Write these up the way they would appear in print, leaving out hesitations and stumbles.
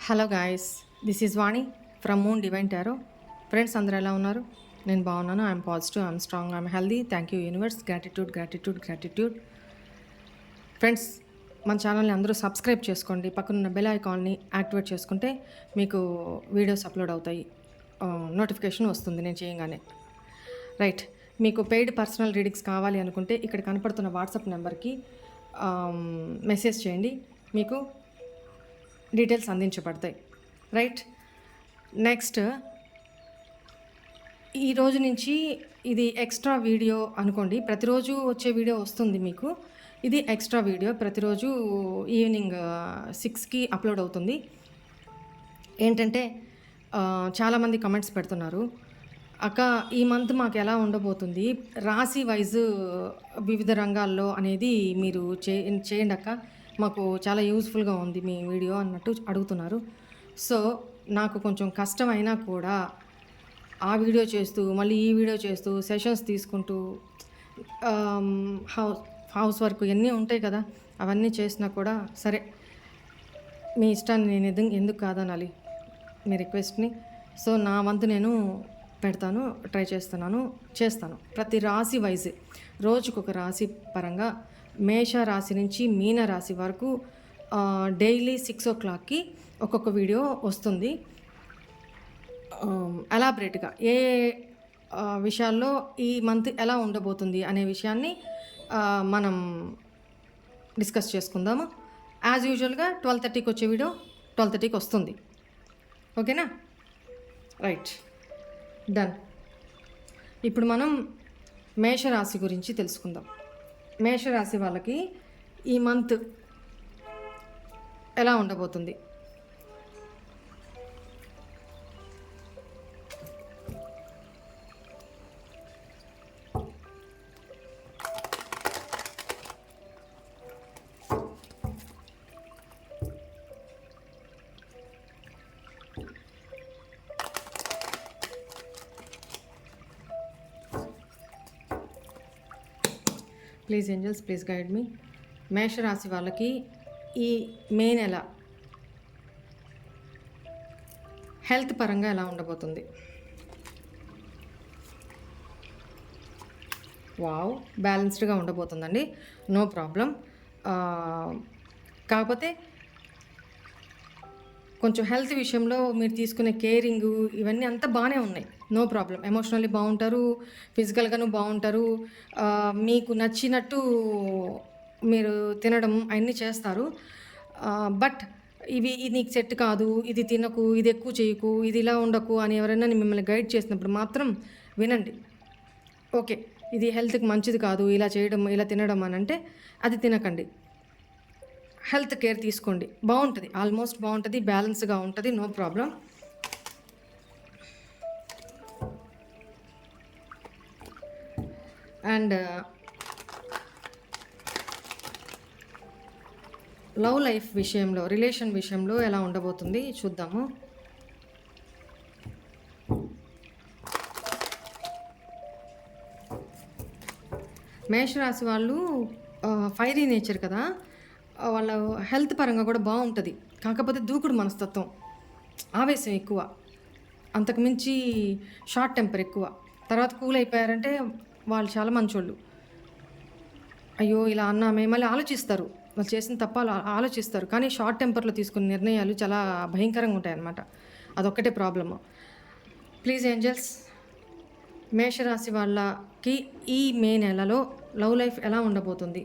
Hello guys, this is Vani from moon divine tarot. Friends అందరూ ఎలా ఉన్నారు? నేను బాగున్నాను. I'm positive, I'm strong, I'm healthy. Thank you universe. Gratitude gratitude gratitude. Friends, మన ఛానల్ని అందరూ సబ్స్క్రైబ్ చేసుకోండి. పక్కనున్న బెల్ ఐకాన్ని యాక్టివేట్ చేసుకుంటే మీకు వీడియోస్ అప్లోడ్ అవుతాయి, నోటిఫికేషన్ వస్తుంది నేను చేయగానే. రైట్, మీకు పెయిడ్ పర్సనల్ రీడింగ్స్ కావాలి అనుకుంటే ఇక్కడ కనపడుతున్న వాట్సాప్ నెంబర్కి మెసేజ్ చేయండి, మీకు డీటెయిల్స్ అందించబడతాయి. రైట్, నెక్స్ట్ ఈరోజు నుంచి ఇది ఎక్స్ట్రా వీడియో అనుకోండి. ప్రతిరోజు వచ్చే వీడియో వస్తుంది మీకు. ఇది ఎక్స్ట్రా వీడియో, ప్రతిరోజు ఈవినింగ్ 6కి అప్లోడ్ అవుతుంది. ఏంటంటే చాలామంది కమెంట్స్ పెడుతున్నారు, అక్క ఈ మంత్ మాకు ఎలా ఉండబోతుంది, రాశి వైజ్ వివిధ రంగాల్లో అనేది మీరు చేయండి అక్క, మాకు చాలా యూస్ఫుల్గా ఉంది మీ వీడియో అన్నట్టు అడుగుతున్నారు. సో నాకు కొంచెం కష్టమైనా కూడా ఆ వీడియో చేస్తూ మళ్ళీ ఈ వీడియో చేస్తూ సెషన్స్ తీసుకుంటూ హౌస్ వర్క్ ఇవన్నీ ఉంటాయి కదా, అవన్నీ చేసినా కూడా సరే మీ ఇష్టాన్ని నేను ఎందుకు కాదనాలి మీ రిక్వెస్ట్ని. సో నా వంతు నేను పెడతాను, ట్రై చేస్తాను. ప్రతి రాశి వైజ్ రోజుకొక రాశి పరంగా మేష రాశి నుంచి మీన రాశి వరకు డైలీ 6 o'clockకి ఒక్కొక్క వీడియో వస్తుంది. ఎలాబరేట్గా ఏ విషయాల్లో ఈ మంత్ ఎలా ఉండబోతుంది అనే విషయాన్ని మనం డిస్కస్ చేసుకుందాము. యాజ్ యూజువల్గా 12:30కి వచ్చే వీడియో 12:30కి వస్తుంది. ఓకేనా? Right, done. ఇప్పుడు మనం మేషరాశి గురించి తెలుసుకుందాం. మేషరాశి వాళ్ళకి ఈ మంత్ ఎలా ఉండబోతుంది? ప్లీజ్ ఏంజల్స్, ప్లీజ్ గైడ్ మీ. మేషరాశి వాళ్ళకి ఈ మే నెల హెల్త్ పరంగా ఎలా ఉండబోతుంది? వావ్, బ్యాలెన్స్డ్గా ఉండబోతుందండి, నో ప్రాబ్లం. కాకపోతే కొంచెం హెల్త్ విషయంలో మీరు తీసుకునే కేరింగు ఇవన్నీ అంతా బాగానే ఉన్నాయి, నో ప్రాబ్లం. ఎమోషనల్లీ బాగుంటారు, ఫిజికల్గాను బాగుంటారు, మీకు నచ్చినట్టు మీరు తినడం అవన్నీ చేస్తారు. బట్ ఇది నీకు సెట్ కాదు, ఇది తినకు, ఇది ఎక్కువ చేయకు, ఇది ఇలా ఉండకు అని ఎవరైనా మిమ్మల్ని గైడ్ చేసినప్పుడు మాత్రం వినండి. ఓకే, ఇది హెల్త్కి మంచిది కాదు, ఇలా చేయడం, ఇలా తినడం అని అంటే అది తినకండి. హెల్త్ కేర్ తీసుకోండి, బాగుంటుంది, ఆల్మోస్ట్ బాగుంటుంది, బ్యాలెన్స్గా ఉంటుంది, no problem. And love life విషయంలో, రిలేషన్ విషయంలో ఎలా ఉండబోతుంది చూద్దాము. మేషరాశి వాళ్ళు ఫైరీ నేచర్ కదా, వాళ్ళ హెల్త్ పరంగా కూడా బాగుంటుంది. కాకపోతే దూకుడు మనస్తత్వం, ఆవేశం ఎక్కువ, అంతకుమించి షార్ట్ టెంపర్ ఎక్కువ. తర్వాత కూల్ అయిపోయారంటే వాళ్ళు చాలా మంచోళ్ళు. అయ్యో ఇలా అన్నామే మళ్ళీ ఆలోచిస్తారు, వాళ్ళు చేసిన తప్ప ఆలోచిస్తారు, కానీ షార్ట్ టెంపర్లో తీసుకునే నిర్ణయాలు చాలా భయంకరంగా ఉంటాయి అన్నమాట. అదొక్కటే ప్రాబ్లము. ప్లీజ్ ఏంజల్స్, మేషరాశి వాళ్ళకి ఈ మే నెలలో లవ్ లైఫ్ ఎలా ఉండబోతుంది?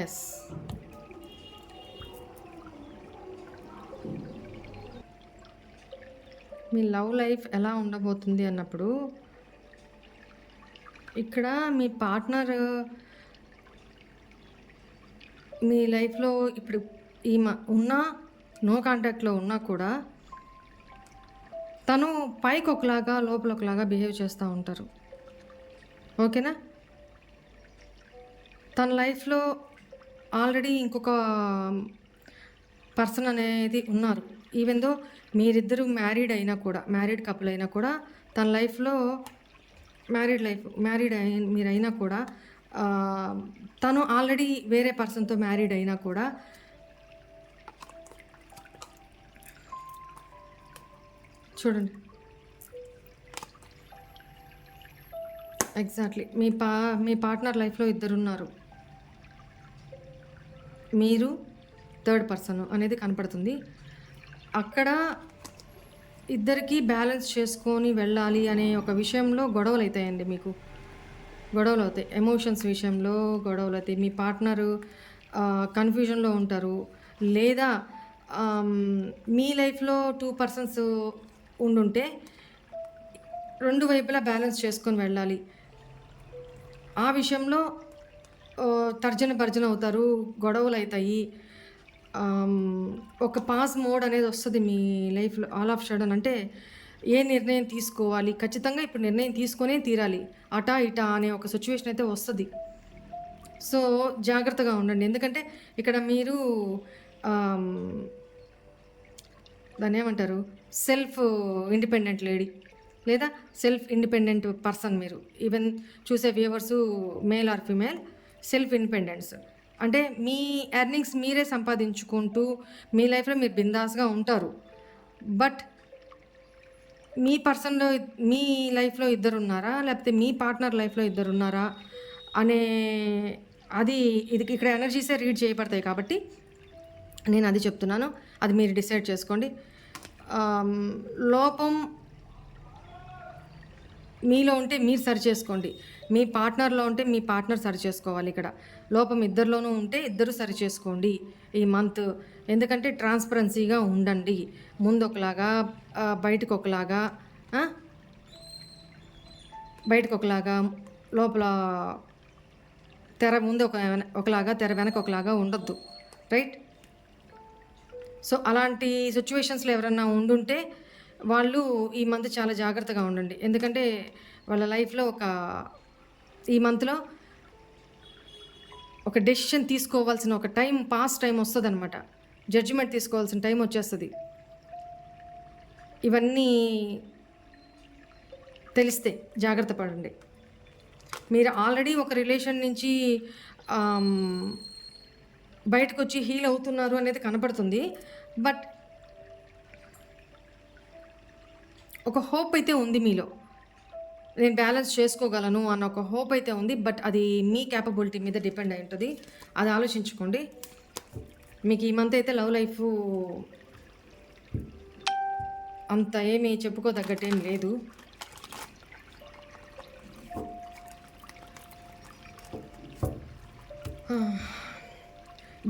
ఎస్, మీ లవ్ లైఫ్ ఎలా ఉండబోతుంది అన్నప్పుడు ఇక్కడ మీ పార్ట్నర్ మీ లైఫ్లో ఇప్పుడు ఉన్నా, నో కాంటాక్ట్లో ఉన్నా కూడా తను పైకి ఒకలాగా లోపల ఒకలాగా బిహేవ్ చేస్తూ ఉంటారు. ఓకేనా? తన లైఫ్లో ఆల్రెడీ ఇంకొక పర్సన్ అనేది ఉన్నారు. ఈవెన్ దో మీరిద్దరూ మ్యారీడ్ కపుల్ అయినా కూడా తన లైఫ్లో మ్యారీడ్ మీరైనా కూడా తను ఆల్రెడీ వేరే పర్సన్‌తో మ్యారీడ్ అయినా కూడా చూడండి. ఎగ్జాక్ట్‌లీ. మీ పార్ట్నర్ లైఫ్‌లో ఇద్దరున్నారు. మీరు థర్డ్ పర్సన్ అనేది కనపడుతుంది. అక్కడ ఇద్దరికీ బ్యాలెన్స్ చేసుకొని వెళ్ళాలి అనే ఒక విషయంలో గొడవలైతాయండి మీకు. గొడవలవుతాయి. ఎమోషన్స్ విషయంలో గొడవలవుతాయి. మీ పార్ట్నరు కన్‌ఫ్యూజన్‌లో ఉంటారు. లేదా మీ లైఫ్‌లో 2 పర్సన్స్ ఉండుంటే 2 వైపులా బ్యాలెన్స్ చేసుకొని వెళ్ళాలి. ఆ విషయంలో తర్జన భర్జన అవుతారు. గొడవలైతాయి. ఒక పాజ్ మోడ్ అనేది వస్తది మీ లైఫ్‌లో ఆల్ ఆఫ్ సడన్. అంటే ఏ నిర్ణయం తీసుకోవాలి? ఖచ్చితంగా ఇప్పుడు నిర్ణయం తీసుకొనే తీరాలి. అటా, ఇటా అనే ఒక సిట్యుయేషన్ అయితే వస్తది. సో, జాగ్రత్తగా ఉండండి. ఎందుకంటే ఇక్కడ మీరు ఆహ్, దాన్నేమంటారు? సెల్ఫ్ ఇండిపెండెంట్ లేడీ లేదా సెల్ఫ్ ఇండిపెండెంట్ పర్సన్ మీరు. ఈవెన్ చూసే viewers male or female self independence. అంటే మీ ఎర్నింగ్స్ మీరే సంపాదించుకుంటూ మీ లైఫ్‌లో మీరు బిందాస్‌గా ఉంటారు. బట్ మీ లైఫ్‌లో ఇద్దరున్నారా? లేకపోతే మీ పార్ట్నర్ లైఫ్‌లో ఇద్దరున్నారా? అనే అది ఇక్కడ ఎనర్జీసే రీడ్ చేయబడతాయి కాబట్టి నేను అది చెప్తున్నాను. అది మీరు డిసైడ్ చేసుకోండి. లోపం మీలో ఉంటే మీరు సరిచేసుకోండి. మీ పార్ట్నర్‌లో ఉంటే మీ పార్ట్నర్ సరిచేసుకోవాలి ఇక్కడ. లోపం ఇద్దరిలోనూ ఉంటే ఇద్దరు సరిచేసుకోండి ఈ మంత్. ఎందుకంటే ట్రాన్స్‌పరెన్సీగా ఉండండి. ముందొకలాగా బయటకొకలాగా ఆ! బయటకొకలాగా లోపల తెర ముందు ఒకలాగా, తెర వెనక ఒకలాగా ఉండొద్దు. రైట్? సో, అలాంటి సిట్యుయేషన్స్‌లో ఎవరన్నా ఉండుంటే వాళ్ళు ఈ మంత్ చాలా జాగ్రత్తగా ఉండండి. ఎందుకంటే వాళ్ళ లైఫ్‌లో ఈ మంత్‌లో ఒక డెసిషన్ తీసుకోవాల్సిన ఒక పాస్ టైం వస్తదనమాట. జడ్జిమెంట్ తీసుకోవాల్సిన టైం వచ్చేస్తది. ఇవన్నీ తెలిస్తే జాగ్రత్త పడండి. మీరు ఆల్రెడీ ఒక రిలేషన్ నుంచి బయటకొచ్చి హీల్ అవుతున్నారు అనేది కనపడుతుంది. బట్ ఒక హోప్ అయితే ఉంది మీలో. నేను బ్యాలెన్స్ చేసుకోగలను అన్న ఒక హోప్ అయితే ఉంది. బట్ అది మీ క్యాపబిలిటీ మీద డిపెండ్ అయి ఉంటది. అది ఆలోచించుకోండి. మీకు ఈ మంత్ అయితే లవ్ లైఫు అంత ఏమి చెప్పుకోదగ్గట్టేం లేదు.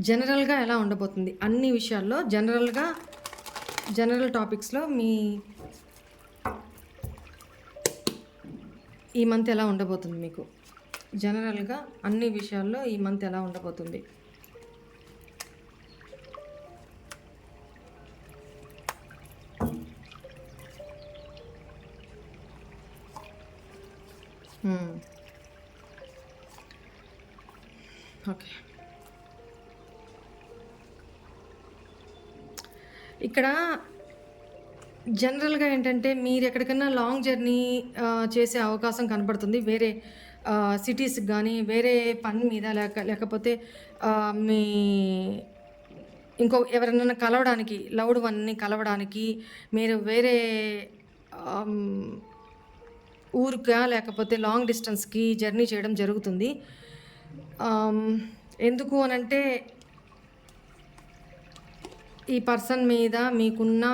జనరల్‌గా ఎలా ఉండబోతుంది? అన్ని విషయాల్లో జనరల్ టాపిక్స్‌లో ఈ మంత్ ఎలా ఉండబోతుంది మీకు? జనరల్‌గా అన్ని విషయాల్లో ఈ మంత్ ఎలా ఉండబోతుంది? ఓకే. ఇక్కడ జనరల్‌గా ఏంటంటే మీరెక్కడికన్నా లాంగ్ జర్నీ చేసే అవకాశం కనపడుతుంది. వేరే సిటీస్‌కి గానీ, వేరే పని మీద లేకపోతే మీ ఎవరినైనా కలవడానికి, లవ్డ్ వన్‌ని కలవడానికి మీరు వేరే ఆహ్, ఊరుకా లేకపోతే లాంగ్ డిస్టెన్స్‌కి జర్నీ చేయడం జరుగుతుంది. ఎందుకు అనంటే ఈ పర్సన్ మీద మీకున్న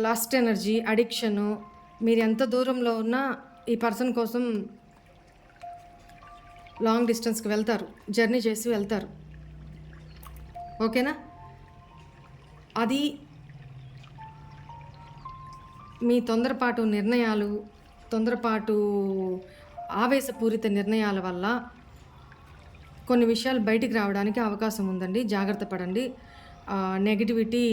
లస్ట్ ఎనర్జీ, అడిక్షను మీరు ఎంత దూరంలో ఉన్నా ఈ పర్సన్ కోసం లాంగ్ డిస్టెన్స్‌కి వెళ్తారు. జర్నీ చేసి వెళ్తారు. ఓకేనా? అది మీ తొందరపాటు ఆవేశపూరిత నిర్ణయాల వల్ల కొన్ని విషయాలు బయటికి రావడానికి అవకాశం ఉందండి. జాగ్రత్త పడండి. నెగటివిటీ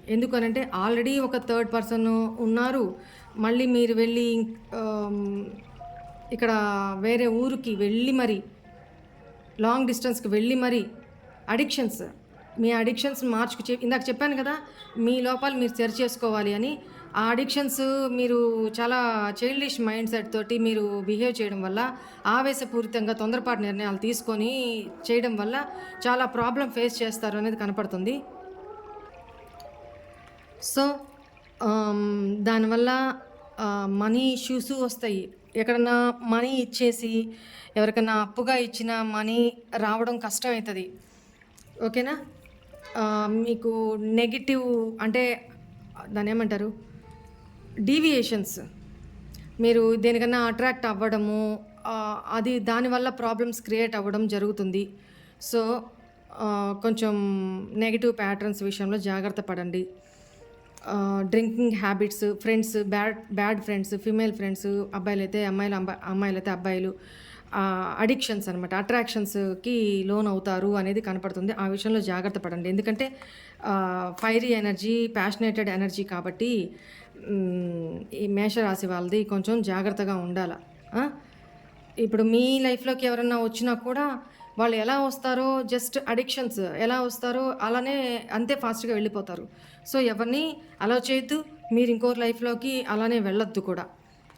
ఎందుకనంటే ఆల్రెడీ ఒక థర్డ్ పర్సన్ ఉన్నారు. మళ్ళీ మీరు వెళ్ళి ఇక్కడ వేరే ఊరికి వెళ్ళి మరి లాంగ్ డిస్టెన్స్‌కి వెళ్ళి మరి మీ అడిక్షన్స్ ఇందాక చెప్పాను కదా! మీ లోపాలు మీరు సరి చేసుకోవాలి అని. ఆ అడిక్షన్స్ మీరు చాలా చైల్డిష్ మైండ్ సెట్ తోటి మీరు బిహేవ్ చేయడం వల్ల, ఆవేశపూరితంగా తొందరపాటు నిర్ణయాలు తీసుకొని చేయడం వల్ల చాలా ప్రాబ్లమ్ ఫేస్ చేస్తారు అనేది కనపడుతుంది. సో, దానివల్ల మనీ ఇష్యూస్ వస్తాయి. ఎక్కడన్నా మనీ ఇచ్చేసి, ఎవరికన్నా అప్పుగా ఇచ్చిన మనీ రావడం కష్టమయితది. ఓకేనా? మీకు నెగెటివ్ అంటే దాన్నేమంటారు? డీవియేషన్స్. మీరు దేనికన్నా అట్రాక్ట్ అవ్వడము, అది దానివల్ల ప్రాబ్లమ్స్ క్రియేట్ అవ్వడం జరుగుతుంది. సో, కొంచెం నెగెటివ్ ప్యాటర్న్స్ విషయంలో జాగ్రత్త పడండి. Drinking habits, friends, bad friends, female friends, అబ్బాయిలైతే అమ్మాయిలు, అమ్మాయిలైతే అబ్బాయిలు, అడిక్షన్స్ అనమాట. అట్రాక్షన్స్‌కి లోనవుతారు అనేది కనపడుతుంది. ఆ విషయంలో జాగ్రత్త పడండి. ఎందుకంటే ఫైరీ ఎనర్జీ, ప్యాషనేటెడ్ ఎనర్జీ కాబట్టి ఈ మేషరాశి వాళ్ళది కొంచెం జాగ్రత్తగా ఉండాల. ఇప్పుడు మీ లైఫ్‌లోకి ఎవరన్నా వచ్చినా కూడా వాళ్ళు ఎలా వస్తారో, జస్ట్ అడిక్షన్స్ ఎలా వస్తారో అలానే అంతే ఫాస్ట్‌గా వెళ్ళిపోతారు. సో, ఎవరిని అలౌ చేయొద్దు. మీరు ఇంకోరి లైఫ్‌లోకి అలానే వెళ్ళొద్దు కూడా.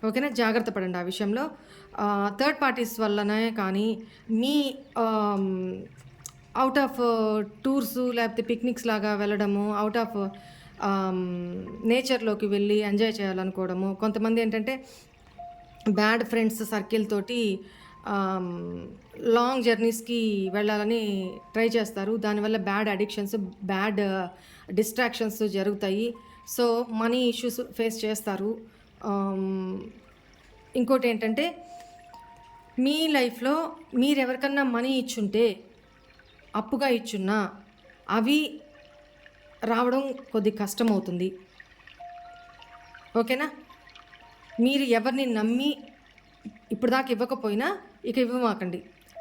ఓకేనా? జాగ్రత్త పడండి ఆ విషయంలో. థర్డ్ పార్టీస్ వల్లనే కానీ మీ ఔట్ ఆఫ్ టూర్సు లేకపోతే పిక్నిక్స్ లాగా వెళ్ళడము, ఔట్ ఆఫ్ నేచర్‌లోకి వెళ్ళి ఎంజాయ్ చేయాలనుకోవడము. కొంతమంది ఏంటంటే బ్యాడ్ ఫ్రెండ్స్ సర్కిల్ తోటి లాంగ్ జర్నీస్‌కి వెళ్ళాలని ట్రై చేస్తారు. దానివల్ల బ్యాడ్ అడిక్షన్స్, బ్యాడ్ డిస్ట్రాక్షన్స్ జరుగుతాయి. సో, మనీ ఇష్యూస్ ఫేస్ చేస్తారు. ఇంకోటేంటంటే మీ లైఫ్‌లో మీరెవరికన్నా మనీ ఇచ్చుంటే, అప్పుగా ఇచ్చున్నా అవి రావడం కొద్దిగా కష్టమవుతుంది. ఓకేనా? మీరు ఎవరిని నమ్మి ఇప్పటిదాకా ఇవ్వకపోయినా ఇక ఇవ్వమాకండి.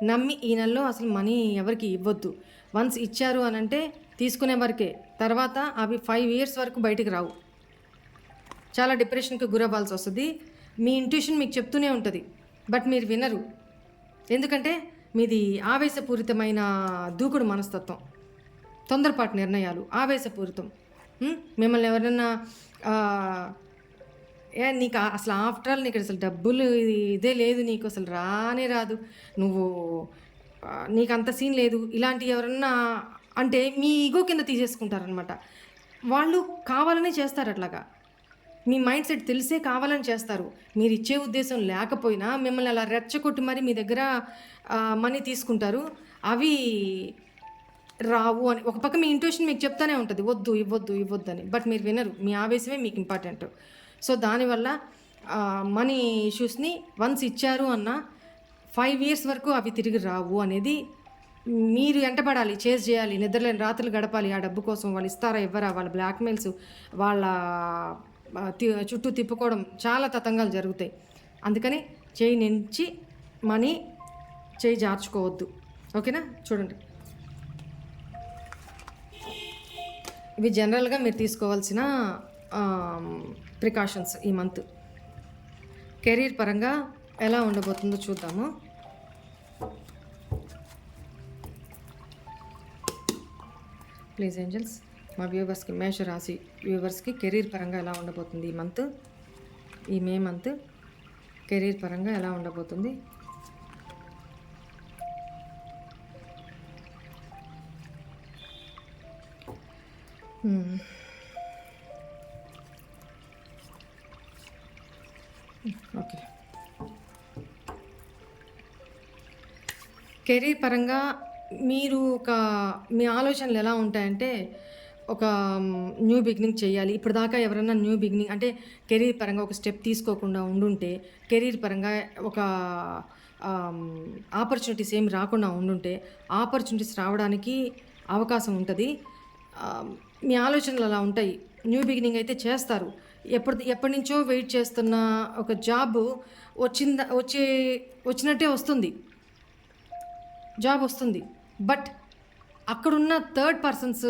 నమ్మి ఈ నెలలో అసలు మనీ ఎవరికి ఇవ్వద్దు. వన్స్ ఇచ్చారు అనంటే తీసుకునే వరకే. తర్వాత అవి 5 ఇయర్స్ వరకు బయటికి రావు. చాలా డిప్రెషన్‌కి గురవ్వాల్సి వస్తది. మీ ఇంట్యూషన్ మీకు చెప్తూనే ఉంటది. బట్ మీరు వినరు. ఎందుకంటే మీది ఆవేశపూరితమైన దూకుడు మనస్తత్వం. తొందరపాటు నిర్ణయాలు, ఆవేశపూరితం. మిమ్మల్ని ఎవరన్నా నీకు అసలు ఆఫ్టర్ ఆల్ నీకు అసలు డబ్బులు ఇదే లేదు, నీకు అసలు రానే రాదు, నువ్వు నీకు అంత సీన్ లేదు, ఇలాంటి ఎవరన్నా అంటే మీ ఈగో కింద తీసేసుకుంటారనమాట. వాళ్ళు కావాలనే చేస్తారు అట్లాగా. మీ మైండ్ సెట్ తెలిసే కావాలని చేస్తారు. మీరు ఇచ్చే ఉద్దేశం లేకపోయినా మిమ్మల్ని అలా రెచ్చగొట్టి మరి మీ దగ్గర మనీ తీసుకుంటారు. అవి రావు అని ఒక పక్క మీ ఇంట్యూషన్ మీకు చెప్తానే ఉంటుంది, వద్దు ఇవ్వద్దు ఇవ్వద్దు అని. బట్ మీరు వినరు. మీ ఆవేశమే మీకు ఇంపార్టెంట్. సో, దానివల్ల మనీ ఇష్యూస్ని వన్స్ ఇచ్చారు అన్న 5 ఇయర్స్ వరకు అవి తిరిగి రావు అనేది మీరు ఎంటపడాలి, చేజ్ చేయాలి, నిద్రలేని రాత్రులు గడపాలి ఆ డబ్బు కోసం. వాళ్ళు ఇస్తారా ఇవ్వరా, వాళ్ళ బ్లాక్మెయిల్స్, వాళ్ళ చుట్టూ తిప్పుకోవడం, చాలా తతంగాలు జరుగుతాయి. అందుకని చేయి నుంచి మనీ చేయి జార్చుకోవద్దు. ఓకేనా? చూడండి, ఇవి జనరల్గా మీరు తీసుకోవాల్సిన ప్రికాషన్స్ ఈ మంత్. కెరీర్ పరంగా ఎలా ఉండబోతుందో చూద్దాము. ప్లీజ్ ఏంజల్స్, మా వ్యూవర్స్కి, మేషరాశి వ్యూవర్స్కి కెరీర్ పరంగా ఎలా ఉండబోతుంది ఈ మంత్, ఈ మే మంత్ కెరీర్ పరంగా ఎలా ఉండబోతుంది. ఓకే, కెరీర్ పరంగా మీరు మీ ఆలోచనలు ఎలా ఉంటాయంటే, ఒక న్యూ బిగినింగ్ చేయాలి. ఇప్పటిదాకా ఎవరైనా న్యూ బిగినింగ్ అంటే కెరీర్ పరంగా ఒక స్టెప్ తీసుకోకుండా ఉండుంటే, కెరీర్ పరంగా ఒక ఆపర్చునిటీస్ ఏమి రాకుండా ఉండుంటే, ఆపర్చునిటీస్ రావడానికి అవకాశం ఉంటుంది. మీ ఆలోచనలు అలా ఉంటాయి. న్యూ బిగినింగ్ అయితే చేస్తారు. ఎప్పటి నుంచో వెయిట్ చేస్తున్న ఒక జాబ్ వచ్చినట్టే వస్తుంది, జాబ్ వస్తుంది. బట్ అక్కడున్న థర్డ్ పర్సన్స్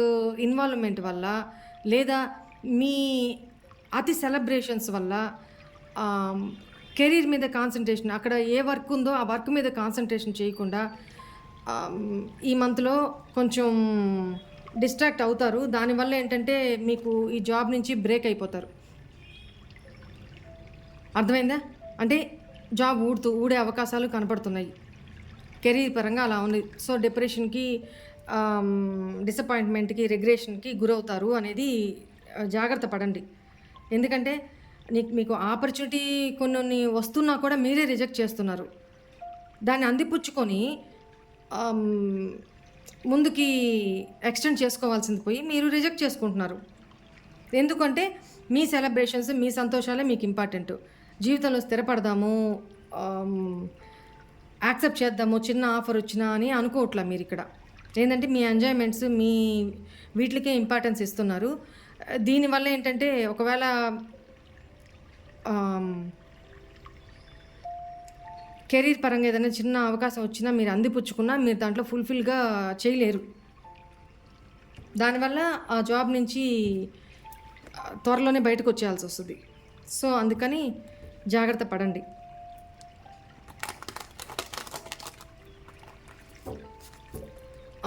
ఇన్వాల్వ్మెంట్ వల్ల, లేదా మీ అతి సెలబ్రేషన్స్ వల్ల కెరీర్ మీద కాన్సన్ట్రేషన్, అక్కడ ఏ వర్క్ ఉందో ఆ వర్క్ మీద కాన్సన్ట్రేషన్ చేయకుండా ఈ మంత్లో కొంచెం డిస్ట్రాక్ట్ అవుతారు. దానివల్ల ఏంటంటే మీకు ఈ జాబ్ నుంచి బ్రేక్ అయిపోతారు. అర్థమైందా? అంటే జాబ్ ఊడే అవకాశాలు కనపడుతున్నాయి. కెరీర్ పరంగా అలా ఉంది. సో, డిప్రెషన్‌కి, డిసప్పాయింట్‌మెంట్‌కి, రిగ్రెషన్‌కి గురవుతారు అనేది జాగ్రత్త పడండి. ఎందుకంటే మీకు ఆపర్చునిటీ కొన్నొన్ని వస్తున్నా కూడా మీరే రిజెక్ట్ చేస్తున్నారు. దాన్ని అందిపుచ్చుకొని ఆహ్, ముందుకి ఎక్స్‌టెండ్ చేసుకోవాల్సింది పోయి మీరు రిజెక్ట్ చేసుకుంటున్నారు. ఎందుకంటే మీ సెలబ్రేషన్స్, మీ సంతోషాలే మీకు ఇంపార్టెంటు. జీవితంలో స్థిరపడదాము, ఆహ్, యాక్సెప్ట్ చేద్దాము చిన్న ఆఫర్ వచ్చినా అని అనుకోవట్లా మీరిక్కడ. ఏందంటే మీ ఎంజాయ్‌మెంట్స్ వీటిలికే ఇంపార్టెన్స్ ఇస్తున్నారు. దీనివల్ల ఏంటంటే ఒకవేళ ఆహ్, కెరీర్ పరంగా ఏదైనా చిన్న అవకాశం వచ్చినా మీరు అందిపుచ్చుకున్నా మీరు దాంట్లో ఫుల్‌ఫిల్‌గా చేయలేరు. దానివల్ల ఆ జాబ్ నుంచి త్వరలోనే బయటకొచ్చేయాల్సొస్తది. సో, అందుకని జాగ్రత్త పడండి.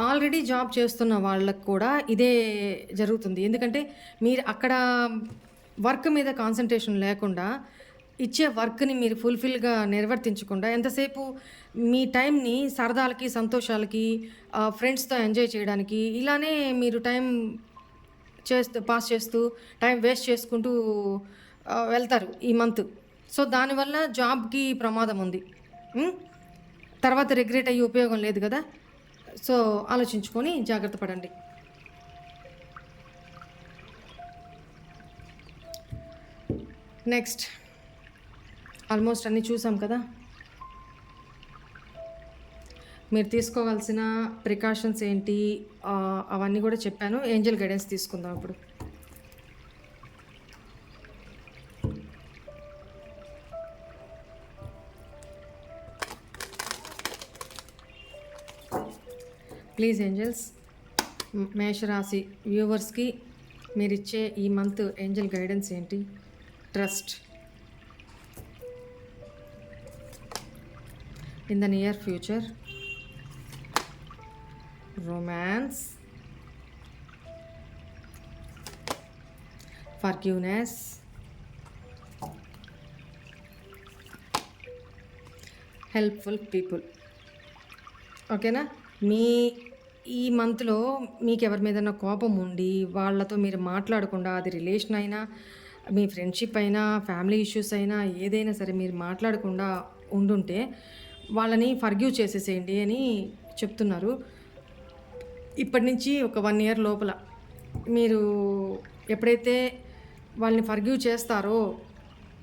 ఆల్రెడీ జాబ్ చేస్తున్న వాళ్ళకి కూడా ఇదే జరుగుతుంది. ఎందుకంటే మీరు అక్కడ వర్క్ మీద కాన్సంట్రేషన్ లేకుండా, ఇచ్చే వర్క్‌ని మీరు ఫుల్‌ఫిల్‌గా నిర్వర్తించకుండా ఎంతసేపు మీ టైంని సరదాలకి, సంతోషాలకి, ఫ్రెండ్స్‌తో ఎంజాయ్ చేయడానికి ఇలానే మీరు పాస్ చేస్తూ, టైం వేస్ట్ చేసుకుంటూ వెళ్తారు ఈ మంత్. సో, దానివల్ల జాబ్‌కి ప్రమాదం ఉంది. హ్మ్. తర్వాత రిగ్రెట్ అయ్యి ఉపయోగం లేదు గదా! సో, ఆలోచించుకొని జాగ్రత్త పడండి. నెక్స్ట్ ఆల్మోస్ట్ అన్నీ చూసాం కదా! మీరు తీసుకోవాల్సిన ప్రికాషన్స్ ఏంటి, అవన్నీ కూడా చెప్పాను. ఏంజెల్ గైడెన్స్ తీసుకుందాం ఇప్పుడు. ప్లీజ్ ఏంజెల్స్, మేషరాశి వ్యూవర్స్‌కి మీరిచ్చే ఈ మంత్ ఏంజెల్ గైడెన్స్ ఏంటి? Trust in the near future, romance, forgiveness, helpful people. ఓకేనా? ఈ మంత్‌లో మీకెవరి మీదన్నా కోపం ఉండి, వాళ్ళతో మీరు మాట్లాడకుండా, అది రిలేషన్ అయినా, మీ ఫ్రెండ్‌షిప్ అయినా, ఫ్యామిలీ ఇష్యూస్ అయినా, ఏదైనా సరే మీరు మాట్లాడకుండా ఉండుంటే, వాళ్ళని ఫర్గివ్ చేసేసేయండి అని చెప్తున్నారు. ఇప్పటి నుంచి ఒక 1 ఇయర్ లోపల మీరు ఎప్పుడైతే వాళ్ళని ఫర్గివ్ చేస్తారో,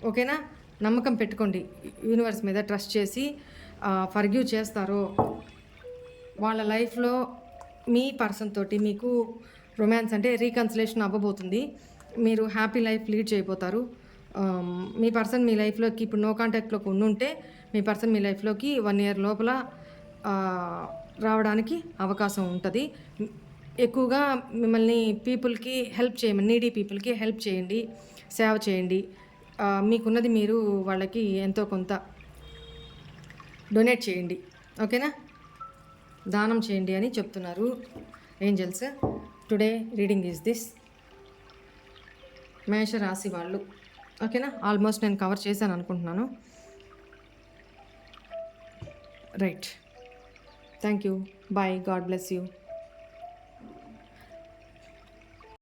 ఓకేనా? నమ్మకం పెట్టుకోండి. యూనివర్స్ మీద ట్రస్ట్ చేసి ఫర్గివ్ చేస్తారో, వాళ్ళ లైఫ్‌లో మీ పర్సన్ తోటి మీకు రొమాన్స్ అంటే రీకన్సిలేషన్ అవ్వబోతుంది. మీరు హ్యాపీ లైఫ్ లీడ్ చేయబోతారు. మీ పర్సన్ మీ లైఫ్‌లోకి ఇప్పుడు నో కాంటాక్ట్‌లోకి ఉండుంటే, మీ పర్సన్ మీ లైఫ్‌లోకి 1 ఇయర్ లోపల రావడానికి అవకాశం ఉంటది. ఎక్కువగా మిమ్మల్ని పీపుల్‌కి హెల్ప్ చేయమని, నీడీ పీపుల్‌కి హెల్ప్ చేయండి, సేవ చేయండి. మీకున్నది మీరు వాళ్ళకి ఎంతో కొంత డొనేట్ చేయండి. ఓకేనా? దానం చేయండి అని చెప్తున్నారు angels. Today reading is this. మేషరాశి వాళ్ళు, ఓకేనా? ఆల్మోస్ట్ నేను కవర్ చేశాను అనుకుంటున్నాను. Right. Thank you. Bye. God bless you.